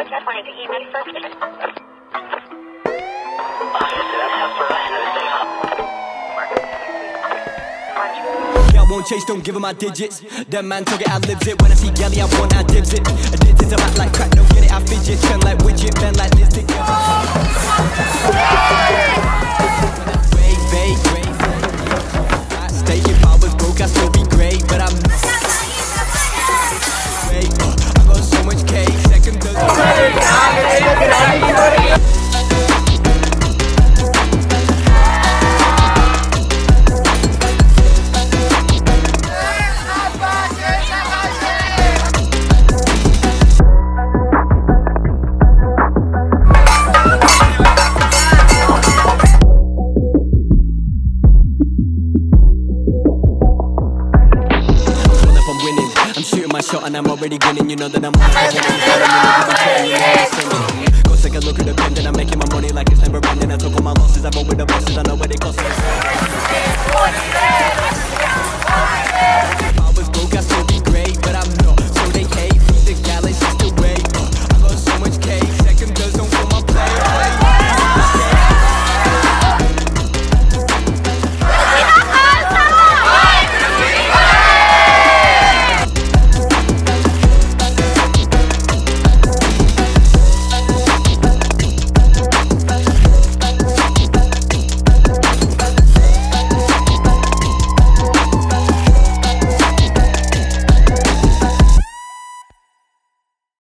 just wanted to email you first. Girl won't chase, don't give her my digits. Them man talk it, I lives it. When I see galley, I want, I dibs it. Addicted to back like crack, don't get it, I fidget. Trend like widget, bend like this, stick. State if I was broke, I'd still be great, but I'm not. Wait, I got so much cake, second to my shot and I'm already winning. You know that I'm go take a look at the pen, then I'm making my money like it's never ending. I took all my losses, I bought with the bosses, I know what it costs.